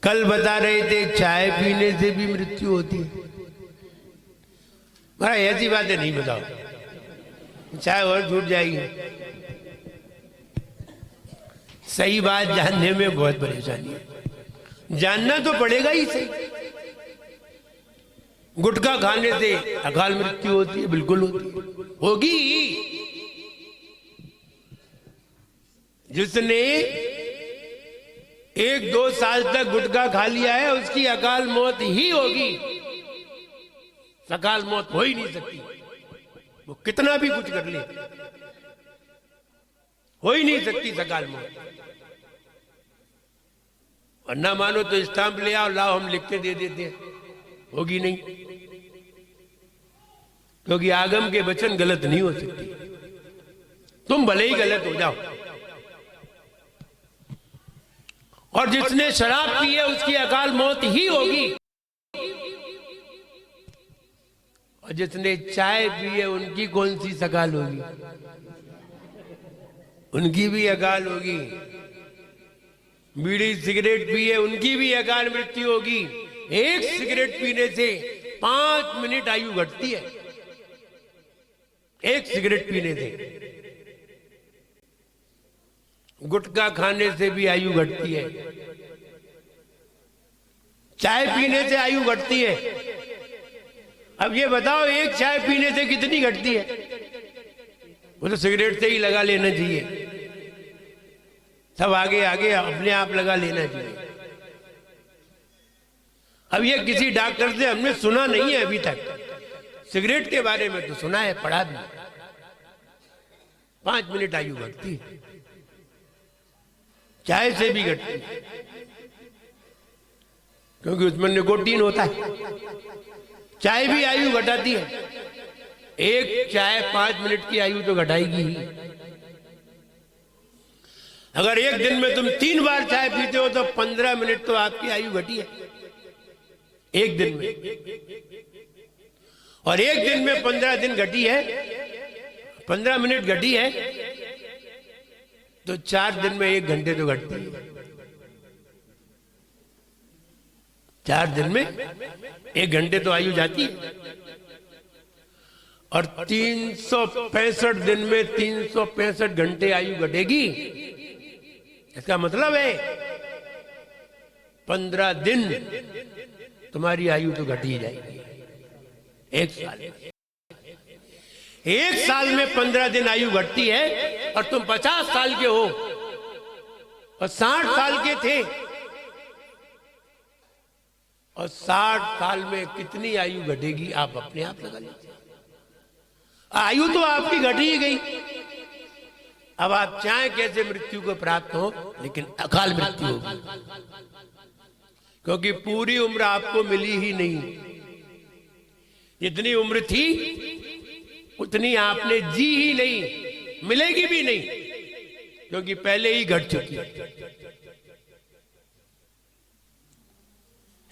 कल बता रहे थे चाय पीने से भी मृत्यु होती है। भाई ऐसी बातें नहीं बताओ, चाय और छूट जाएगी। सही बात जानने में बहुत परेशानी है, जानना तो पड़ेगा ही सही। गुटखा खाने से अकाल मृत्यु होती है, बिल्कुल होती है, होगी। जिसने 1-2 साल तक गुटखा खा लिया है उसकी अकाल मौत ही होगी, सकाल मौत हो ही नहीं सकती। वो कितना भी कुछ कर ले, हो ही नहीं सकती सकाल मौत। और ना मानो तो स्टाम्प ले आओ, लाओ हम लिख के दे देते हैं, होगी नहीं। क्योंकि आगम के वचन गलत नहीं हो सकते, तुम भले ही गलत हो जाओ। और जिसने शराब पी है उसकी अकाल मौत ही होगी, और जिसने चाय पी है उनकी कौन सी सकाल होगी, उनकी भी अकाल होगी। बीड़ी सिगरेट पिए उनकी भी अकाल मृत्यु होगी। एक सिगरेट पीने से 5 मिनट आयु घटती है, एक सिगरेट पीने से। गुटखा खाने से भी आयु घटती है, चाय पीने से आयु घटती है। अब ये बताओ एक चाय पीने से कितनी घटती है? वो तो सिगरेट से ही लगा लेना चाहिए, सब आगे आगे अपने आप लगा लेना चाहिए। अब ये किसी डॉक्टर से हमने सुना नहीं है अभी तक, सिगरेट के बारे में तो सुना है, पढ़ा भी। 5 मिनट आयु घटती है, चाय से भी घटती है, क्योंकि उसमें निकोटीन होता है। चाय भी आयु घटाती है, एक चाय 5 मिनट की आयु तो घटाएगी ही। अगर एक दिन में तुम 3 बार चाय पीते हो तो 15 मिनट तो आपकी आयु घटी है एक दिन में। और एक दिन में 15 दिन घटी है, 15 मिनट घटी है, तो 4 दिन में 1 घंटे तो घटती है। 4 दिन में 1 घंटे तो आयु जाती है। और 365 दिन में 365 घंटे आयु घटेगी। इसका मतलब है 15 दिन तुम्हारी आयु तो घट ही जाएगी। 1 साल, 1 साल में 15 दिन आयु घटती है। और तुम 50 साल के हो और 60 साल के थे, और 60 साल में कितनी आयु घटेगी आप अपने आप लगा लीजिए। आयु तो आपकी घट ही गई। अब आप चाहें कैसे मृत्यु को प्राप्त हो, लेकिन अकाल मृत्यु होगी, क्योंकि पूरी उम्र आपको मिली ही नहीं। जितनी उम्र थी उतनी आपने जी ही नहीं, मिलेगी भी नहीं, क्योंकि पहले ही घट चुकी है।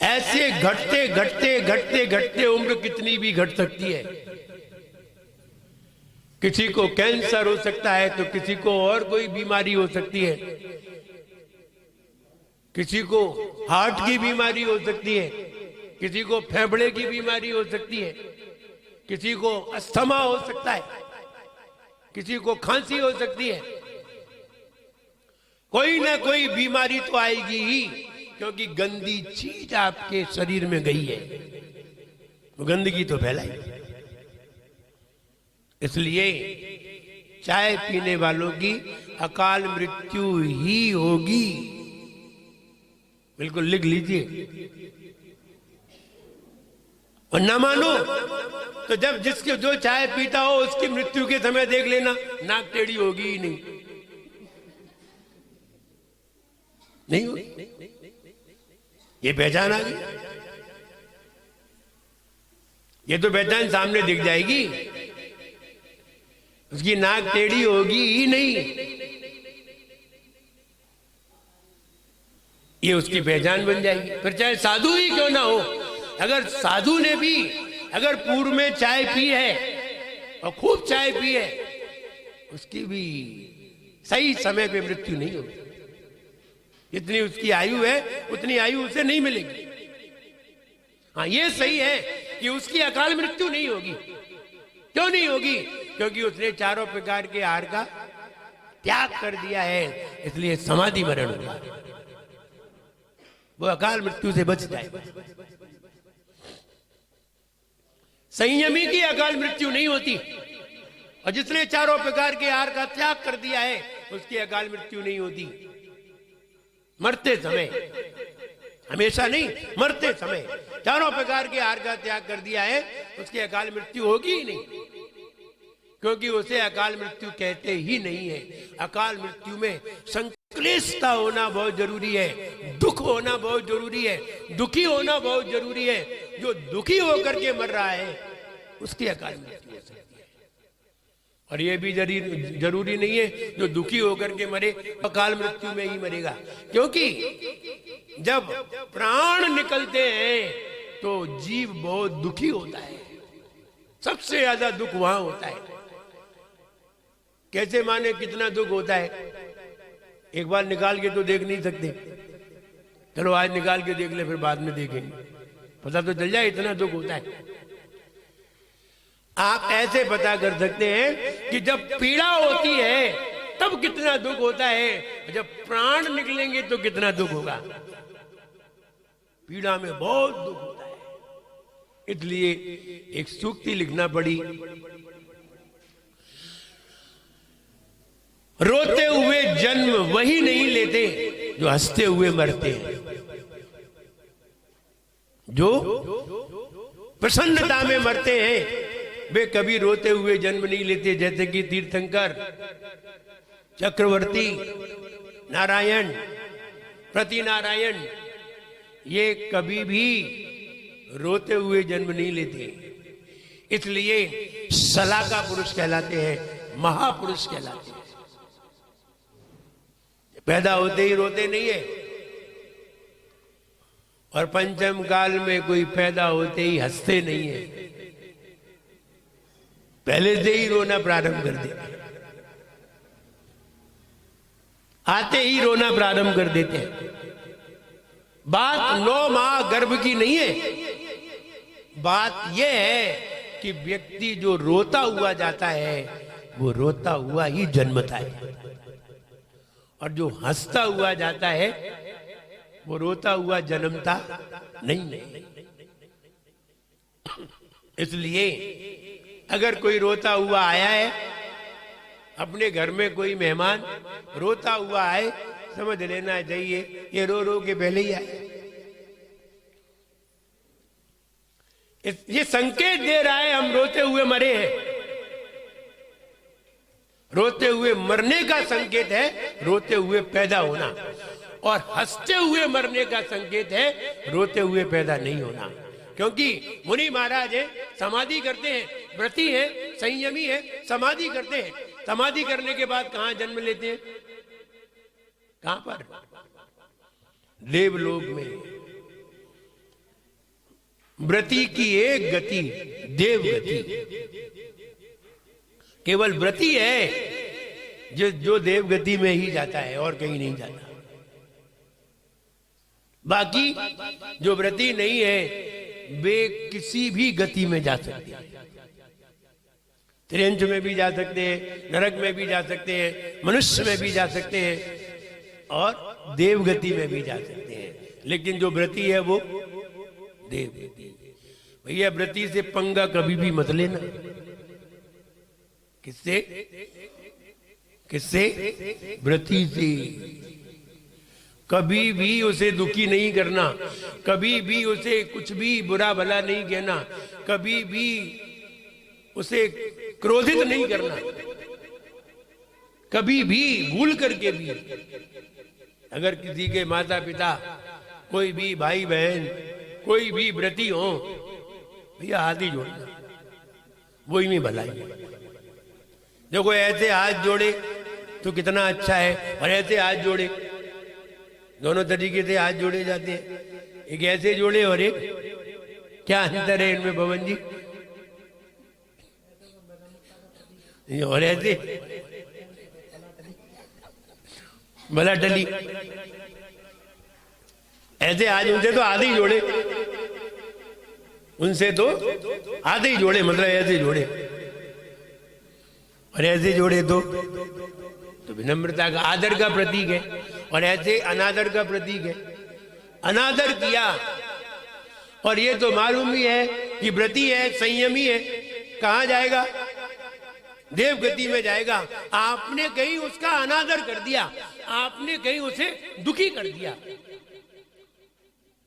ऐसे घटते घटते घटते घटते उम्र कितनी भी घट सकती है। किसी को कैंसर हो सकता है तो किसी को और कोई बीमारी हो सकती है, किसी को हार्ट की बीमारी हो सकती है, किसी को फेफड़े की बीमारी हो सकती है, किसी को अस्थमा हो सकता है, किसी को खांसी हो सकती है। कोई ना कोई बीमारी तो आएगी ही, क्योंकि गंदी चीज आपके शरीर में गई है, तो गंदगी तो फैलाई। इसलिए चाय पीने वालों की अकाल मृत्यु ही होगी, बिल्कुल लिख लीजिए। और ना मानो तो जब जिसके जो चाय पीता हो उसकी मृत्यु के समय देख लेना, नाक टेढ़ी होगी ही नहीं, नहीं होगी। ये पहचान आ गई, ये तो पहचान सामने दिख जाएगी, उसकी नाक टेढ़ी होगी ही नहीं, ये उसकी पहचान बन जाएगी। फिर चाहे साधु ही क्यों ना हो, अगर साधु ने भी अगर पूर्व में चाय पी है और खूब चाय पी है, उसकी भी सही समय पे मृत्यु नहीं होगी। जितनी उसकी आयु है उतनी आयु उसे नहीं मिलेगी। हाँ, ये सही है कि उसकी अकाल मृत्यु नहीं होगी। क्यों नहीं होगी? क्योंकि उसने चारों प्रकार के आहार का त्याग कर दिया है, इसलिए समाधि मरण होगा, वो अकाल मृत्यु से बच जाए। संयमी की अकाल मृत्यु नहीं होती, और जिसने चारों प्रकार के आहार का त्याग कर दिया है उसकी अकाल मृत्यु नहीं होती। मरते समय, हमेशा नहीं, मरते समय चारों प्रकार के आहार का त्याग कर दिया है, उसकी अकाल मृत्यु होगी ही नहीं, क्योंकि उसे अकाल मृत्यु कहते ही नहीं है। अकाल मृत्यु में संक्लेशता होना बहुत जरूरी है, दुख होना बहुत जरूरी है, दुखी होना बहुत जरूरी है। जो दुखी होकर के मर रहा है उसकी अकाल मृत्यु हो सकती है, और यह भी जरूरी नहीं है जो दुखी होकर के मरे अकाल मृत्यु में ही मरेगा। क्योंकि जब प्राण निकलते हैं तो जीव बहुत दुखी होता है, सबसे ज्यादा दुख वहां होता है। कैसे माने कितना दुख होता है? एक बार निकाल के तो देख नहीं सकते, चलो आज निकाल के देख ले, फिर बाद में देखेंगे, पता तो चल जाए इतना दुख होता है। आप ऐसे पता कर सकते हैं कि जब पीड़ा होती है तब कितना दुख होता है, जब प्राण निकलेंगे तो कितना दुख होगा। पीड़ा में बहुत दुख होता है, इसलिए एक सूक्ति लिखना पड़ी। रोते हुए जन्म वही नहीं लेते जो हंसते हुए मरते हैं। जो प्रसन्नता में मरते हैं वे कभी रोते हुए जन्म नहीं लेते। जैसे कि तीर्थंकर, चक्रवर्ती, नारायण, प्रतिनारायण, ये कभी भी रोते हुए जन्म नहीं लेते, इसलिए सलाका पुरुष कहलाते हैं, महापुरुष कहलाते हैं। पैदा होते ही रोते नहीं है, और पंचम काल में कोई पैदा होते ही हंसते नहीं है, पहले से ही रोना प्रारंभ कर देते, आते ही रोना प्रारंभ कर देते हैं। बात 9 माह गर्भ की नहीं है, बात यह है कि व्यक्ति जो रोता हुआ जाता है वो रोता हुआ ही जन्मता है, और जो हंसता हुआ जाता है वो रोता हुआ जन्मता नहीं है। इसलिए अगर कोई रोता हुआ आया है, अपने घर में कोई मेहमान रोता हुआ आए, समझ लेना चाहिए ये रो रो के पहले ही आया। ये संकेत दे रहा है हम रोते हुए मरे हैं। रोते हुए मरने का संकेत है रोते हुए पैदा होना, और हंसते हुए मरने का संकेत है रोते हुए पैदा नहीं होना। क्योंकि मुनि महाराज है, समाधि करते हैं, व्रती है, संयमी है, समाधि करते हैं। समाधि करने के बाद कहां जन्म लेते हैं? कहां पर? देवलोक में। व्रती की एक गति देव गति, केवल व्रती है जो देव गति में ही जाता है और कहीं नहीं जाता। बाकी जो व्रती नहीं है वे किसी भी गति में जा सकते हैं, त्रियंच में भी जा सकते हैं, नरक में भी जा सकते हैं, मनुष्य में भी जा सकते हैं, और देव गति में भी जा सकते हैं। लेकिन जो व्रती है वो देव गति। भैया व्रती से पंगा कभी भी मत लेना। किससे? किससे? व्रती से। कभी भी उसे दुखी नहीं करना, कभी भी उसे कुछ भी बुरा भला नहीं कहना, कभी भी उसे क्रोधित नहीं करना, कभी भी भूल करके भी। अगर किसी के माता पिता, कोई भी भाई बहन, कोई भी व्रती हो, भैया हाथ ही जोड़ना, वही में भलाई। जो कोई ऐसे हाथ जोड़े तो कितना अच्छा है, और ऐसे हाथ जोड़े, दोनों तरीके से हाथ जोड़े जाते हैं। एक ऐसे जोड़े और एक, क्या अंतर है इनमें भवन जी? और ऐसे भला टली, ऐसे आज उनसे तो आधे ही जोड़े, उनसे तो आधे ही जोड़े, मतलब ऐसे जोड़े, और ऐसे जोड़े तो विनम्रता का, आदर का प्रतीक है, और ऐसे अनादर का प्रतीक है। अनादर किया, और ये तो मालूम ही है कि व्रती है, संयमी है, कहां जाएगा? देवगति में जाएगा। आपने कहीं उसका अनादर कर दिया, आपने कहीं उसे दुखी कर दिया,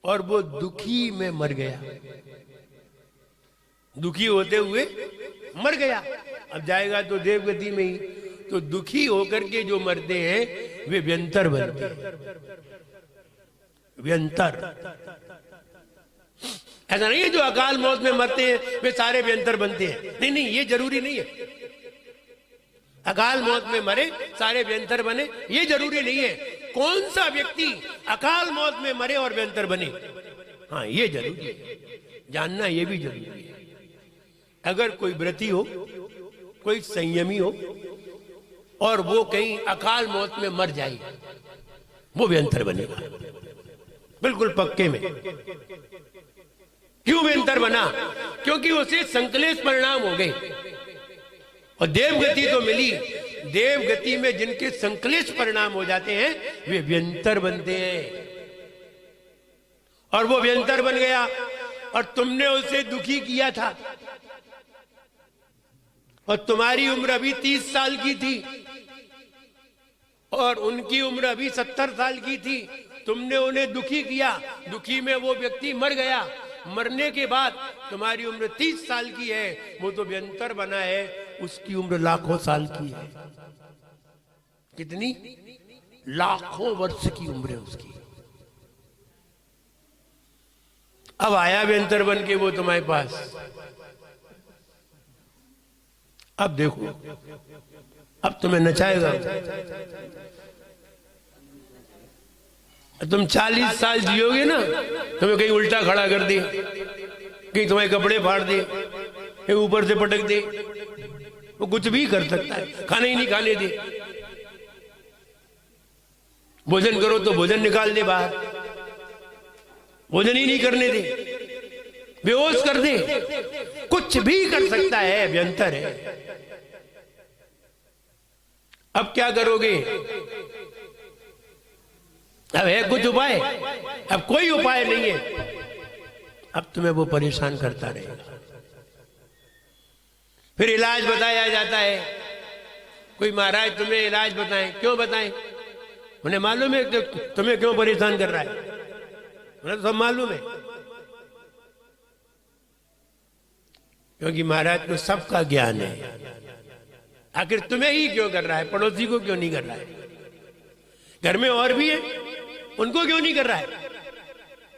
और वो दुखी में मर गया, दुखी होते हुए मर गया। अब जाएगा तो देवगति में ही। तो दुखी होकर के जो मरते हैं वे व्यंतर बनते हैं, व्यंतर। ऐसा नहीं है जो अकाल मौत में मरते हैं वे सारे व्यंतर बनते हैं, नहीं नहीं, ये जरूरी नहीं है। अकाल मौत में मरे सारे व्यंतर बने, ये जरूरी नहीं है। कौन सा व्यक्ति अकाल मौत में मरे और व्यंतर बने, हाँ ये जरूरी है, जानना ये भी जरूरी है। अगर कोई व्रती हो, कोई संयमी हो, और वो कहीं अकाल मौत में मर जाए, वो व्यंतर बनेगा, बिल्कुल पक्के में। क्यों व्यंतर बना? क्योंकि उसे संकलेश परिणाम हो गए, और देवगति तो मिली। देवगति में जिनके संकलेश परिणाम हो जाते हैं वे व्यंतर बनते हैं, और वो व्यंतर बन गया, और तुमने उसे दुखी किया था, और तुम्हारी उम्र अभी 30 साल की थी, और उनकी उम्र अभी 70 साल की थी। तुमने उन्हें दुखी किया, दुखी में वो व्यक्ति मर गया। मरने के बाद तुम्हारी उम्र 30 साल की है, वो तो व्यंतर बना है, उसकी उम्र लाखों साल की है। कितनी? लाखों वर्ष की उम्र है उसकी। अब आया व्यंतर बन के वो तुम्हारे पास। अब देखो, अब तुम्हें नचाएगा। तुम 40 साल जियोगे ना, तुम्हें कहीं उल्टा खड़ा कर दे, कहीं तुम्हारे कपड़े फाड़ दे, कहीं ऊपर से पटक दे, वो कुछ भी कर सकता है। खाना ही नहीं खाने दे, भोजन करो तो भोजन निकाल दे बाहर, भोजन ही नहीं करने दे, बेहोश कर दे, कुछ भी कर सकता है, व्यंतर है। अब क्या करोगे? अब है कुछ उपाय? अब कोई उपाय नहीं है। अब तुम्हें वो परेशान करता रहेगा। फिर इलाज बताया जाता है। कोई महाराज तुम्हें इलाज बताएं, क्यों बताएं? उन्हें मालूम है कि तुम्हें क्यों परेशान कर रहा है, उन्हें सब मालूम है, क्योंकि महाराज को सबका ज्ञान है। आखिर तुम्हें ही क्यों कर रहा है, पड़ोसी को क्यों नहीं कर रहा है? घर में और भी है, उनको क्यों नहीं कर रहा है?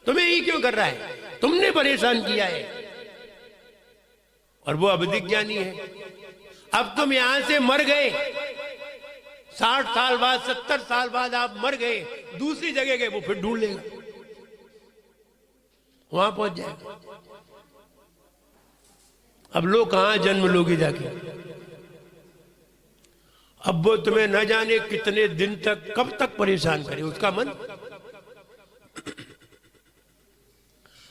तुम्हें ही क्यों कर रहा है? तुमने परेशान किया है, और वो अवधिक ज्ञानी है। अब तुम यहां से मर गए, 60 साल बाद, 70 साल बाद आप मर गए, दूसरी जगह गए, वो फिर ढूंढ लेगा, वहां पहुंच जाएगा। अब लोग कहां जन्म लोगे जाके? अब वो तुम्हें न जाने कितने दिन तक, कब तक परेशान करे उसका मन।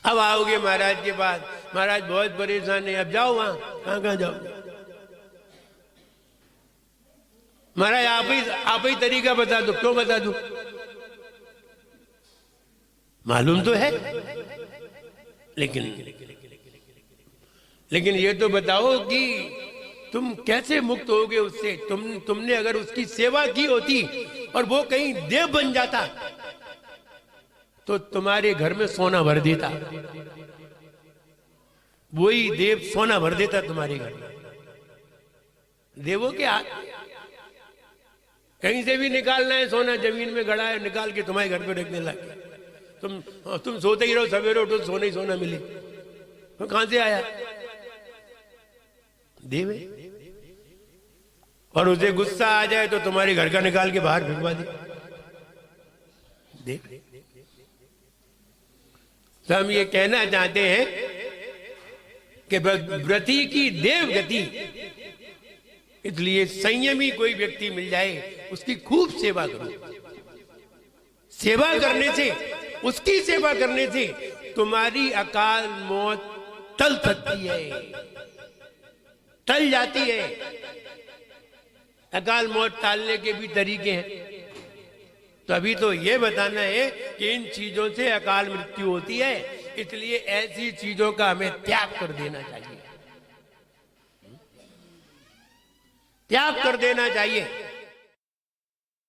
अब आओगे महाराज के पास, महाराज बहुत परेशान है, अब जाओ वहां, कहां जाओ? महाराज आप ही तरीका बता दो। क्यों बता दो? मालूम तो है, लेकिन ये तो बताओ कि तुम कैसे मुक्त होगे उससे? तुमने अगर उसकी सेवा की होती और वो कहीं देव बन जाता तो तुम्हारे घर में सोना भर देता, वही देव सोना भर देता तुम्हारे घर में। देवों के हाथ, कहीं से भी निकालना है सोना, जमीन में गड़ा है, निकाल के तुम्हारे घर पे रखने लगे। तुम सोते ही रहो, सवेरे उठो सोना ही सोना मिले, तो कहां से आया? देव है। और उसे गुस्सा आ जाए तो तुम्हारे घर का निकाल के बाहर भिजवा दे। देव। तो हम ये कहना चाहते हैं कि व्रती की देव गति, इसलिए संयमी कोई व्यक्ति मिल जाए उसकी खूब सेवा करो। सेवा करने से उसकी सेवा करने से तुम्हारी अकाल मौत टल सकती है, टल जाती है। अकाल मौत टालने के भी तरीके हैं। तो अभी तो ये बताना है कि इन चीजों से अकाल मृत्यु होती है, इसलिए ऐसी चीजों का हमें त्याग कर देना चाहिए, त्याग कर देना चाहिए।